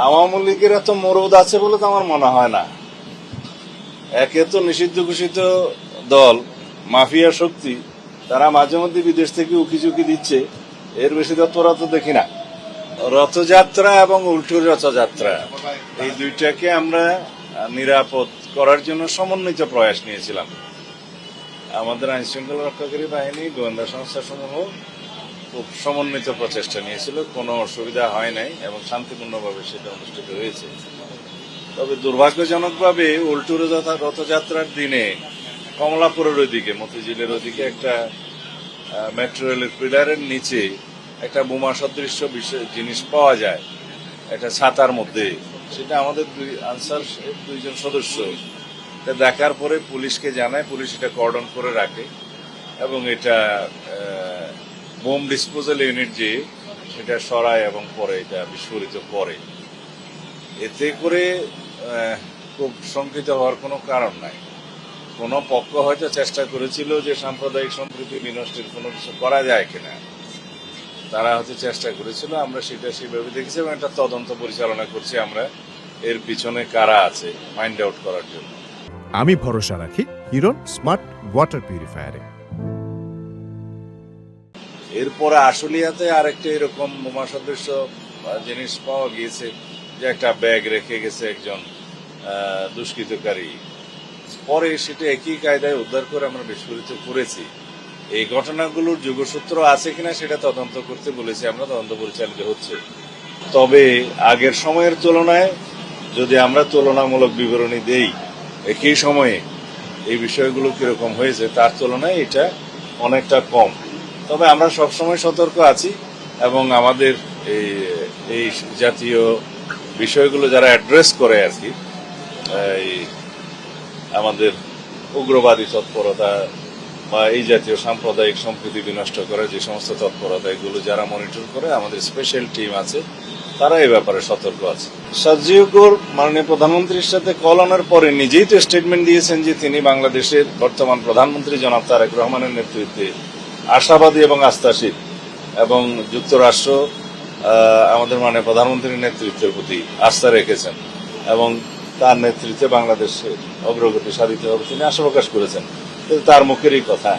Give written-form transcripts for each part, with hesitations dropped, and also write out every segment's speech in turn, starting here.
আওয়ামী লীগের এত মরদ আছে বলে তো আমার মনে হয় না। একে তো নিষিদ্ধ ঘোষিত দল, মাফিয়া শক্তি, তারা মাঝে মধ্যে বিদেশ থেকে উকিঝুঁকি দিচ্ছে, এর বেশি তৎপরতা তো দেখি না। রথযাত্রা এবং উল্টো রথযাত্রা এই দুইটাকে আমরা নিরাপদ করার জন্য সমন্বিত প্রয়াস নিয়েছিলাম। আমাদের আইন শৃঙ্খলা রক্ষাকারী বাহিনী, গোয়েন্দা সংস্থা সমূহ খুব সমন্বিত প্রচেষ্টা নিয়েছিল, কোনো অসুবিধা হয় নাই এবং শান্তিপূর্ণভাবে সেটা অনুষ্ঠিত হয়েছে। তবে দুর্ভাগ্যজনকভাবে উল্টো রথযাত্রার দিনে কমলাপুরের ওইদিকে, মতিঝিলের ওইদিকে একটা মেট্রো রেলের পিলারের নিচে একটা বোমা সদৃশ জিনিস পাওয়া যায় একটা ছাতার মধ্যে। সেটা আমাদের আনসার দুইজন সদস্য দেখার পরে পুলিশকে জানায়, পুলিশ এটা কর্ডন করে রাখে এবং এটা বোম ডিসপোজাল ইউনিট যে সেটা সরায় এবং পরে এটা বিস্ফোরিত করে। এতে করে খুব শঙ্কিত হওয়ার কোনো কারণ নাই। কোনো পক্ষ হয়তো চেষ্টা করেছিল যে সাম্প্রদায়িক সম্প্রীতি বিনষ্টের কোনো কিছু করা যায় কিনা, তারা হয়তো চেষ্টা করেছিল। আমরা সেটা সেভাবে দেখেছি এবং একটা তদন্ত পরিচালনা করছি আমরা, এর পিছনে কারা আছে ফাইন্ড আউট করার জন্য। আমি ভরসা রাখি হিরন স্মার্ট ওয়াটার পিউরিফায়ারে। এরপরে আশুলিয়াতে আরেকটা এরকম বোমা সদৃশ জিনিস পাওয়া গিয়েছে, যে একটা ব্যাগ রেখে গেছে একজন দুষ্কৃতকারী। পরে সেটা একই কায়দায় উদ্ধার করে আমরা বিস্ফোরিত করেছি। এই ঘটনাগুলোর যোগসূত্র আছে কিনা সেটা তদন্ত করতে বলেছি আমরা, তদন্ত পরিচালিত হচ্ছে। তবে আগের সময়ের তুলনায় যদি আমরা তুলনামূলক বিবরণী দেই একই সময়ে এই বিষয়গুলো কিরকম হয়েছে, তার তুলনায় এটা অনেকটা কম। তবে আমরা সবসময় সতর্ক আছি এবং আমাদের এই জাতীয় বিষয়গুলো যারা অ্যাড্রেস করে আর কি, আমাদের উগ্রবাদী তৎপরতা বা এই জাতীয় সাম্প্রদায়িক সম্প্রীতি বিনষ্ট করার যে সমস্ত তৎপরতা, এগুলো যারা মনিটর করে, আমাদের স্পেশাল টিম আছে, তারা এই ব্যাপারে সতর্ক আছে। সাজিউকুর মাননীয় প্রধানমন্ত্রীর সাথে কলনের পরে নিজেই তো স্টেটমেন্ট দিয়েছেন যে তিনি বাংলাদেশের বর্তমান প্রধানমন্ত্রী জনাব তারেক রহমানের নেতৃত্বে আশাবাদী এবং আস্থাশীল, এবং যুক্তরাষ্ট্র আমাদের মাননীয় প্রধানমন্ত্রীর নেতৃত্বের প্রতি আস্থা রেখেছেন এবং তার নেতৃত্বে বাংলাদেশের অগ্রগতি সাধিত হবে তিনি আশা প্রকাশ করেছেন। তার মুখেরই কথা।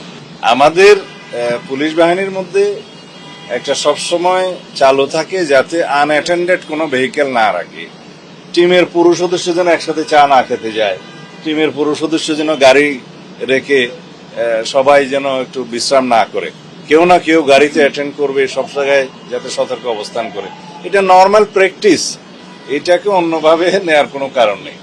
আমাদের পুলিশ বাহিনীর মধ্যে একটা সবসময় চালু থাকে যাতে আনঅ্যাটেন্ডেড কোনো ভেহিকেল না রাখে। টিমের পুরো সদস্য যেন একসাথে চা না খেতে যায়, টিমের পুরো সদস্য যেন গাড়ি রেখে সবাই যেন একটু বিশ্রাম না করে, কেউ না কেউ গাড়িতে অ্যাটেন্ড করবে, সব জায়গায় যাতে সতর্ক অবস্থান করে। এটা নর্মাল প্র্যাকটিস, এটাকে অন্যভাবে নেওয়ার কোনো কারণ নেই।